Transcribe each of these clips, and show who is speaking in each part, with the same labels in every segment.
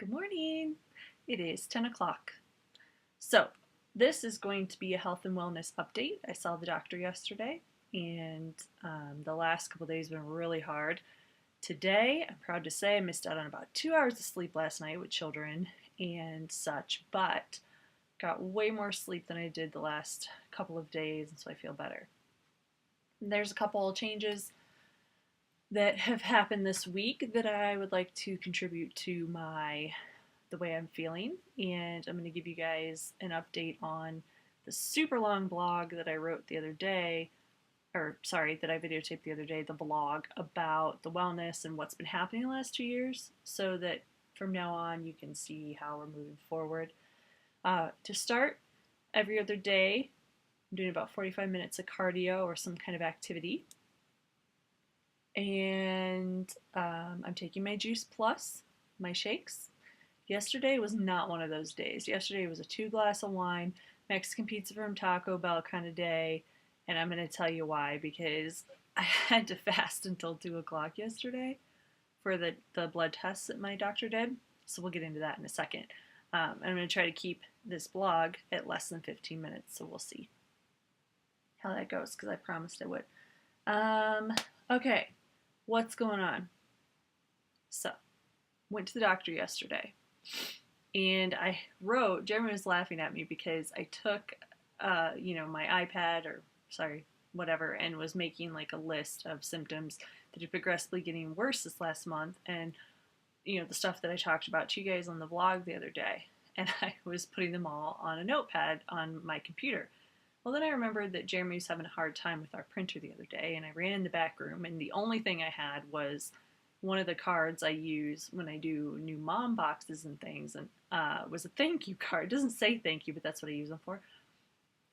Speaker 1: Good morning. It is 10 o'clock. So, this is going to be a health and wellness update. I saw the doctor yesterday, and the last couple days have been really hard. Today, I'm proud to say I missed out on about 2 hours of sleep last night with children and such, but got way more sleep than I did the last couple of days, and so I feel better. And there's a couple of changes that have happened this week that I would like to contribute to the way I'm feeling, and I'm going to give you guys an update on the super long blog that I wrote the other day, or sorry, that I videotaped the other day, the vlog about the wellness and what's been happening the last 2 years, so that from now on you can see how we're moving forward. To start, every other day I'm doing about 45 minutes of cardio or some kind of activity. And I'm taking my Juice Plus, my shakes. Yesterday was not one of those days. Yesterday was a 2 glass of wine, Mexican pizza from Taco Bell kind of day, and I'm going to tell you why, because I had to fast until 2 o'clock yesterday for the blood tests that my doctor did, so we'll get into that in a second. I'm going to try to keep this blog at less than 15 minutes, so we'll see how that goes, because I promised I would. Okay, what's going on? So, went to the doctor yesterday, and Jeremy was laughing at me because I took, my iPad or, sorry, whatever, and was making like a list of symptoms that had progressively getting worse this last month, and, the stuff that I talked about to you guys on the vlog the other day, and I was putting them all on a notepad on my computer. Well, then I remembered that Jeremy was having a hard time with our printer the other day, and I ran in the back room, and the only thing I had was one of the cards I use when I do new mom boxes and things, and was a thank you card. It doesn't say thank you, but that's what I use them for.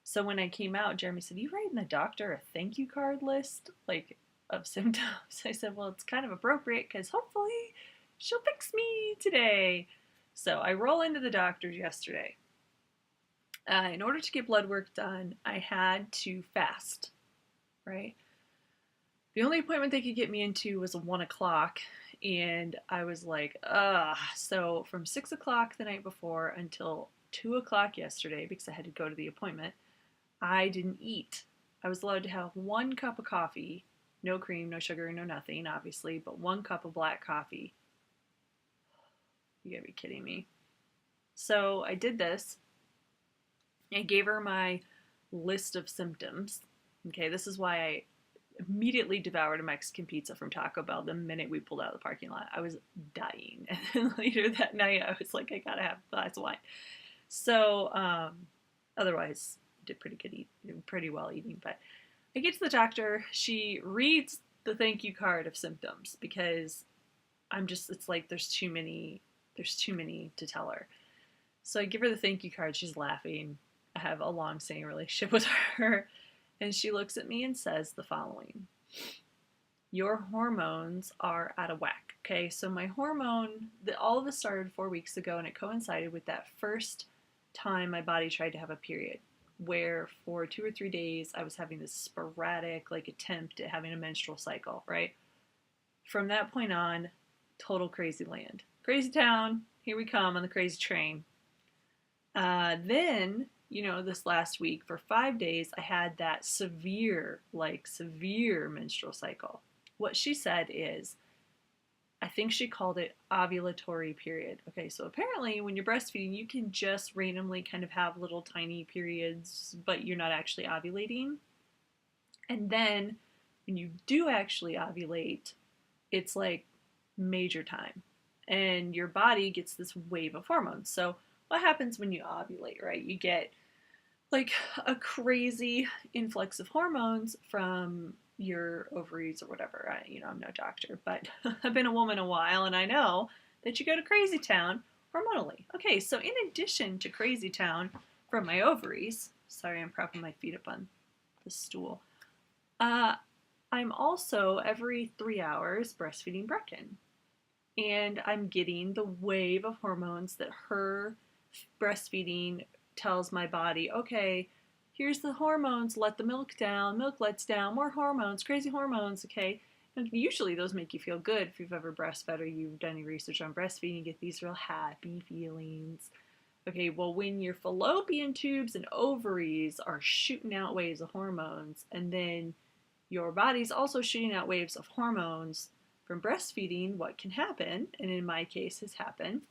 Speaker 1: So when I came out, Jeremy said, "You writing the doctor a thank you card list, like, of symptoms?" I said, "Well, it's kind of appropriate because hopefully she'll fix me today." So I roll into the doctor's yesterday. In order to get blood work done, I had to fast, right? The only appointment they could get me into was 1 o'clock, and I was like, ugh. So from 6 o'clock the night before until 2 o'clock yesterday, because I had to go to the appointment, I didn't eat. I was allowed to have 1 cup of coffee, no cream, no sugar, no nothing, obviously, but 1 cup of black coffee. You gotta be kidding me. So I did this. I gave her my list of symptoms. Okay, this is why I immediately devoured a Mexican pizza from Taco Bell the minute we pulled out of the parking lot. I was dying. And then later that night, I was like, I gotta have a glass of wine. So, otherwise, did pretty well eating. But I get to the doctor. She reads the thank you card of symptoms because it's like there's too many to tell her. So I give her the thank you card. She's laughing. I have a long-standing relationship with her. And she looks at me and says the following: "Your hormones are out of whack." Okay, so my hormone, all of this started 4 weeks ago, and it coincided with that first time my body tried to have a period, where for 2 or 3 days I was having this sporadic, like, attempt at having a menstrual cycle, right? From that point on, total crazy land. Crazy town, here we come on the crazy train. Then, this last week for 5 days, I had that severe menstrual cycle. What she said is, I think she called it ovulatory period. Okay, so apparently when you're breastfeeding, you can just randomly kind of have little tiny periods, but you're not actually ovulating. And then when you do actually ovulate, it's like major time. And your body gets this wave of hormones. So what happens when you ovulate, right? You get like a crazy influx of hormones from your ovaries or whatever. I'm no doctor, but I've been a woman a while, and I know that you go to crazy town hormonally. Okay, so in addition to crazy town from my ovaries, sorry, I'm propping my feet up on the stool, I'm also every 3 hours breastfeeding Brecken. And I'm getting the wave of hormones that her breastfeeding tells my body, okay, here's the hormones, let the milk down, milk lets down, more hormones, crazy hormones, okay? And usually those make you feel good. If you've ever breastfed or you've done any research on breastfeeding, you get these real happy feelings. Okay, well, when your fallopian tubes and ovaries are shooting out waves of hormones, and then your body's also shooting out waves of hormones from breastfeeding, what can happen, and in my case has happened,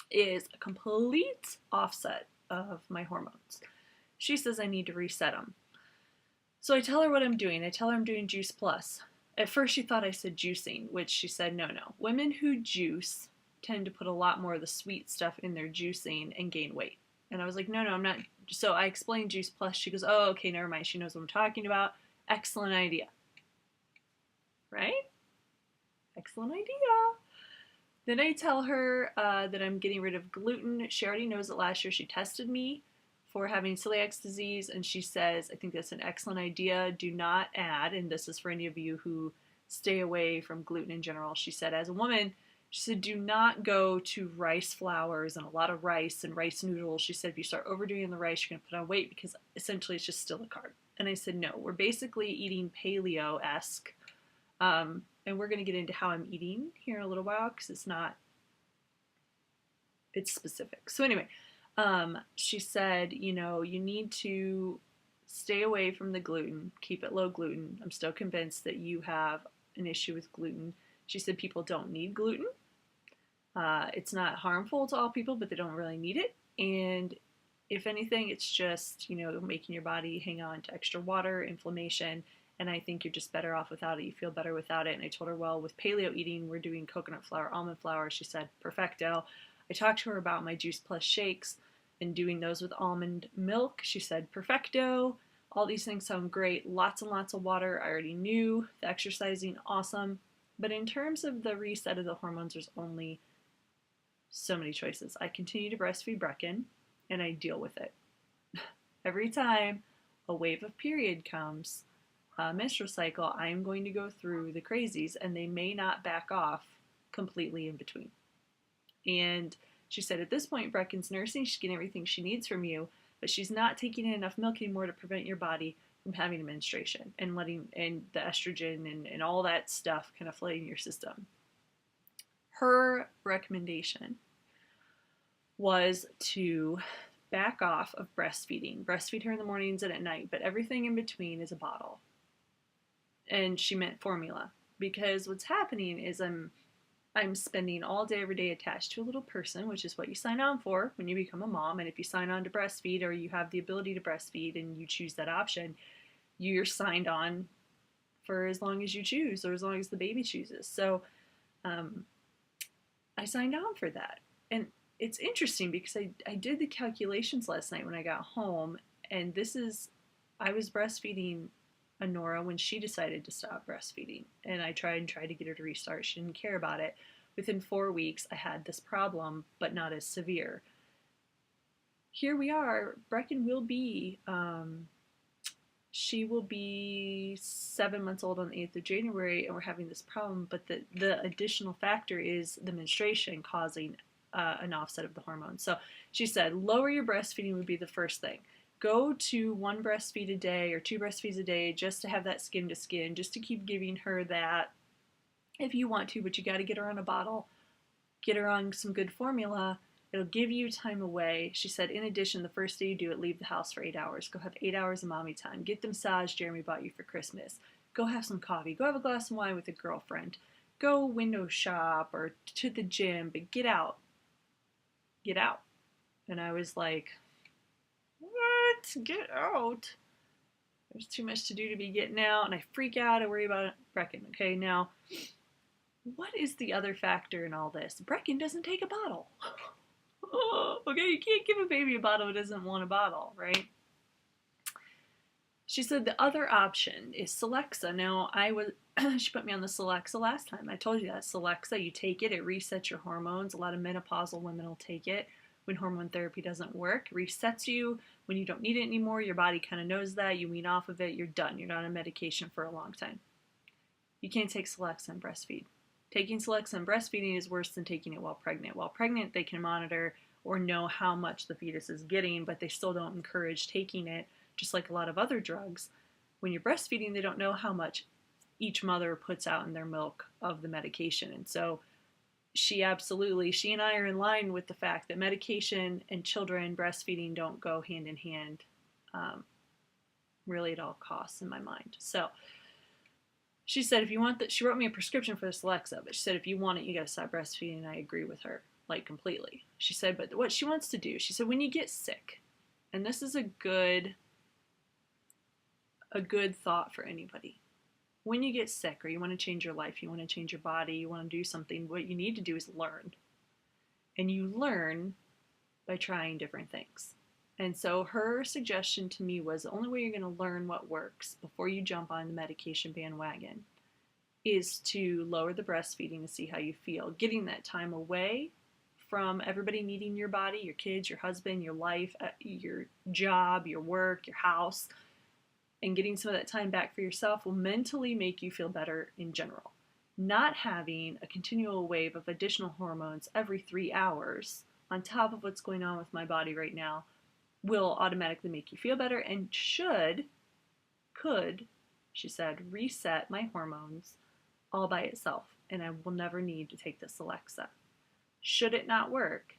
Speaker 1: is a complete offset of my hormones. She says I need to reset them. So I tell her what I'm doing. I tell her I'm doing Juice Plus. At first she thought I said juicing, which she said no. Women who juice tend to put a lot more of the sweet stuff in their juicing and gain weight. And I was like, no, I'm not. So I explained Juice Plus. She goes, oh, okay, never mind. She knows what I'm talking about. Excellent idea. Right? Excellent idea. Then I tell her that I'm getting rid of gluten. She already knows that last year she tested me for having celiac disease, and she says, I think that's an excellent idea. Do not add, and this is for any of you who stay away from gluten in general. She said, as a woman, she said, do not go to rice flours and a lot of rice and rice noodles. She said, if you start overdoing the rice, you're going to put on weight because essentially it's just still a carb. And I said, no, we're basically eating paleo-esque. And we're going to get into how I'm eating here in a little while because it's specific. So anyway, she said, you need to stay away from the gluten, keep it low gluten. I'm still convinced that you have an issue with gluten. She said people don't need gluten. It's not harmful to all people, but they don't really need it. And if anything, it's just, making your body hang on to extra water, inflammation, and I think you're just better off without it. You feel better without it. And I told her, well, with paleo eating, we're doing coconut flour, almond flour. She said, perfecto. I talked to her about my Juice Plus shakes and doing those with almond milk. She said, perfecto. All these things sound great. Lots and lots of water. I already knew. The exercising, awesome. But in terms of the reset of the hormones, there's only so many choices. I continue to breastfeed Brecken, and I deal with it. Every time a wave of period comes, menstrual cycle, I am going to go through the crazies, and they may not back off completely in between. And she said, at this point, Brecken's nursing, she's getting everything she needs from you, but she's not taking in enough milk anymore to prevent your body from having a menstruation and the estrogen and all that stuff kind of flooding your system. Her recommendation was to back off of breastfeeding. Breastfeed her in the mornings and at night, but everything in between is a bottle. And she meant formula, because what's happening is I'm spending all day, every day attached to a little person, which is what you sign on for when you become a mom. And if you sign on to breastfeed, or you have the ability to breastfeed and you choose that option, you're signed on for as long as you choose, or as long as the baby chooses. So I signed on for that. And it's interesting because I did the calculations last night when I got home, and I was breastfeeding Honora when she decided to stop breastfeeding, and I tried to get her to restart. She didn't care about it. Within 4 weeks, I had this problem, but not as severe. Here we are. Brecken will be, she will be 7 months old on the 8th of January, and we're having this problem, but the additional factor is the menstruation causing an offset of the hormones. So she said, lower your breastfeeding would be the first thing. Go to 1 breastfeed a day or 2 breastfeeds a day just to have that skin to skin, just to keep giving her that if you want to, but you got to get her on a bottle, get her on some good formula. It'll give you time away. She said, in addition, the first day you do it, leave the house for 8 hours. Go have 8 hours of mommy time. Get the massage Jeremy bought you for Christmas. Go have some coffee. Go have a glass of wine with a girlfriend. Go window shop or to the gym, but get out. Get out. And I was like, what? Get out? There's too much to do to be getting out, and I freak out. I worry about Brecken. Okay, now, what is the other factor in all this? Brecken doesn't take a bottle. Okay, you can't give a baby a bottle who doesn't want a bottle, right? She said the other option is Celexa. Now, she put me on the Celexa last time. I told you that. Celexa, you take it, it resets your hormones. A lot of menopausal women will take it when hormone therapy doesn't work. It resets you when you don't need it anymore. Your body kind of knows that. You wean off of it. You're done. You're not on medication for a long time. You can't take Celexa and breastfeed. Taking Celexa and breastfeeding is worse than taking it while pregnant. While pregnant, they can monitor or know how much the fetus is getting, but they still don't encourage taking it, just like a lot of other drugs. When you're breastfeeding, they don't know how much each mother puts out in their milk of the medication. And so she and I are in line with the fact that medication and children breastfeeding don't go hand in hand, really at all costs in my mind. So she said, if you want that, she wrote me a prescription for this Alexa, but she said, if you want it, you got to stop breastfeeding. And I agree with her, like, completely. She said, but what she wants to do, she said, when you get sick, and this is a good thought for anybody. When you get sick or you want to change your life, you want to change your body, you want to do something, what you need to do is learn. And you learn by trying different things. And so her suggestion to me was the only way you're going to learn what works before you jump on the medication bandwagon is to lower the breastfeeding to see how you feel. Getting that time away from everybody needing your body, your kids, your husband, your life, your job, your work, your house, and getting some of that time back for yourself will mentally make you feel better in general. Not having a continual wave of additional hormones every 3 hours on top of what's going on with my body right now will automatically make you feel better and could, she said, reset my hormones all by itself, and I will never need to take this Alexa. Should it not work,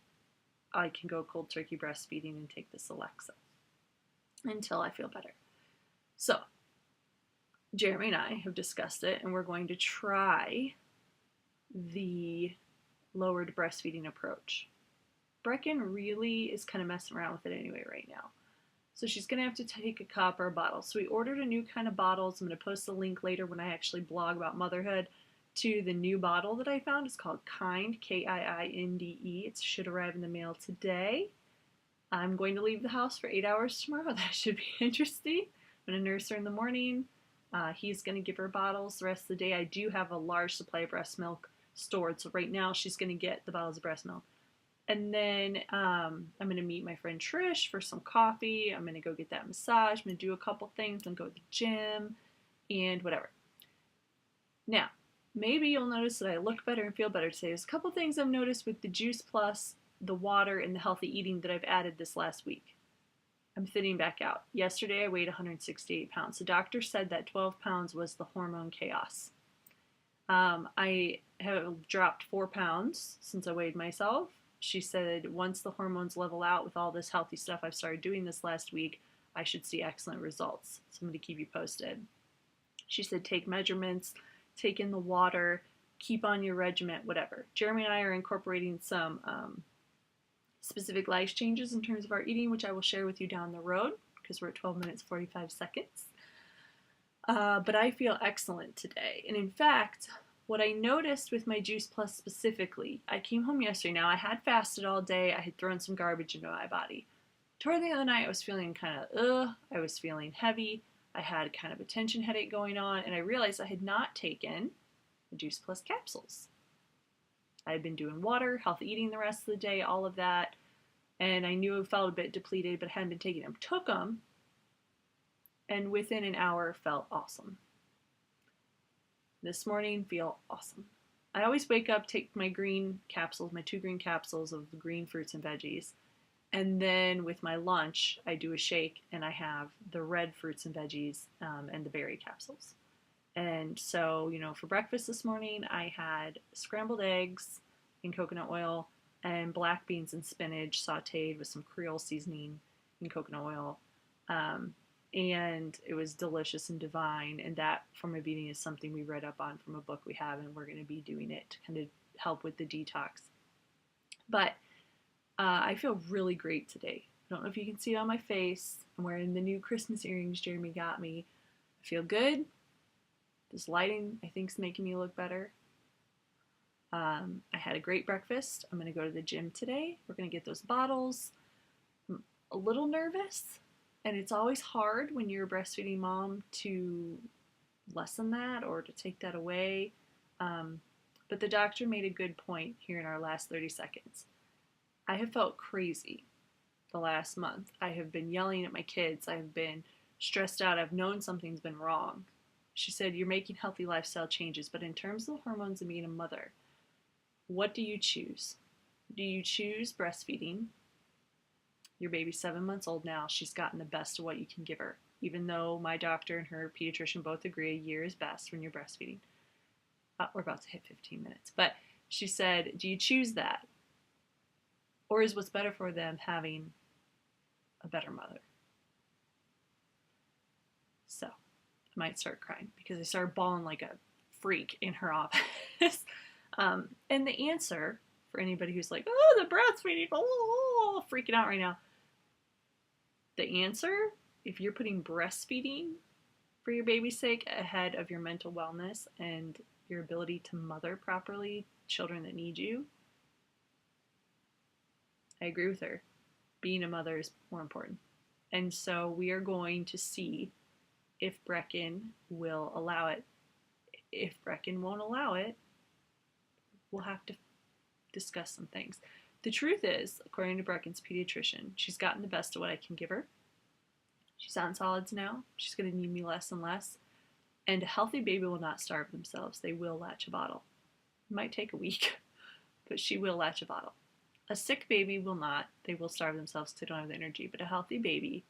Speaker 1: I can go cold turkey breastfeeding and take this Alexa until I feel better. So, Jeremy and I have discussed it, and we're going to try the lowered breastfeeding approach. Brecken really is kind of messing around with it anyway right now. So she's going to have to take a cup or a bottle. So we ordered a new kind of bottles. I'm going to post a link later when I actually blog about motherhood to the new bottle that I found. It's called Kind, K-I-I-N-D-E. It should arrive in the mail today. I'm going to leave the house for 8 hours tomorrow. That should be interesting. I'm going to nurse her in the morning. He's going to give her bottles the rest of the day. I do have a large supply of breast milk stored. So right now she's going to get the bottles of breast milk. And then I'm going to meet my friend Trish for some coffee. I'm going to go get that massage. I'm going to do a couple things. I'm going to go to the gym and whatever. Now, maybe you'll notice that I look better and feel better today. There's a couple things I've noticed with the Juice Plus, the water, and the healthy eating that I've added this last week. I'm thinning back out. Yesterday I weighed 168 pounds. The doctor said that 12 pounds was the hormone chaos. I have dropped 4 pounds since I weighed myself. She said once the hormones level out with all this healthy stuff I've started doing this last week, I should see excellent results. So I'm going to keep you posted. She said take measurements, take in the water, keep on your regimen, whatever. Jeremy and I are incorporating some specific life changes in terms of our eating, which I will share with you down the road because we're at 12 minutes 45 seconds. But I feel excellent today. And in fact, what I noticed with my Juice Plus specifically, I came home yesterday. Now, I had fasted all day. I had thrown some garbage into my body. Toward the other night, I was feeling kind of, I was feeling heavy. I had kind of a tension headache going on, and I realized I had not taken the Juice Plus capsules. I had been doing water, healthy eating the rest of the day, all of that, and I knew I felt a bit depleted, but hadn't been taking them. Took them, and within an hour felt awesome. This morning, feel awesome. I always wake up, take my green capsules, my 2 green capsules of the green fruits and veggies, and then with my lunch, I do a shake, and I have the red fruits and veggies and the berry capsules. And so, for breakfast this morning, I had scrambled eggs in coconut oil and black beans and spinach sauteed with some Creole seasoning and coconut oil. And it was delicious and divine. And that form of eating is something we read up on from a book we have, and we're going to be doing it to kind of help with the detox. But I feel really great today. I don't know if you can see it on my face. I'm wearing the new Christmas earrings Jeremy got me. I feel good. This lighting, I think, is making me look better. I had a great breakfast. I'm going to go to the gym today. We're going to get those bottles. I'm a little nervous, and it's always hard when you're a breastfeeding mom to lessen that or to take that away. But the doctor made a good point here in our last 30 seconds. I have felt crazy the last month. I have been yelling at my kids. I have been stressed out. I've known something's been wrong. She said, you're making healthy lifestyle changes, but in terms of the hormones of being a mother, what do you choose? Do you choose breastfeeding? Your baby's 7 months old now. She's gotten the best of what you can give her. even though my doctor and her pediatrician both agree a year is best when you're breastfeeding. We're about to hit 15 minutes. But she said, do you choose that? Or is what's better for them having a better mother? So I might start crying because I started bawling like a freak in her office. And the answer for anybody who's like, oh, the breastfeeding, oh, freaking out right now. The answer, if you're putting breastfeeding for your baby's sake ahead of your mental wellness and your ability to mother properly children that need you, I agree with her. Being a mother is more important. And so we are going to see if Brecken will allow it. If Brecken won't allow it, we'll have to discuss some things. The truth is, according to Brecken's pediatrician, she's gotten the best of what I can give her. She's on solids now. She's going to need me less and less. And a healthy baby will not starve themselves. They will latch a bottle. It might take a week, but she will latch a bottle. A sick baby will not. They will starve themselves because they don't have the energy. But a healthy baby,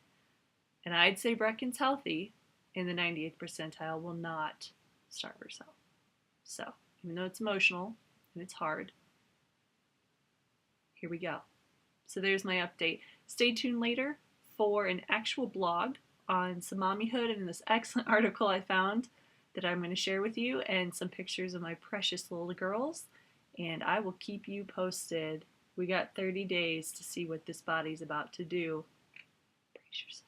Speaker 1: and I'd say Brecken's healthy, in the 98th percentile, will not starve herself. So, even though it's emotional and it's hard, here we go. So there's my update. Stay tuned later for an actual blog on some mommyhood and this excellent article I found that I'm going to share with you and some pictures of my precious little girls. And I will keep you posted. We got 30 days to see what this body's about to do. Brace yourself.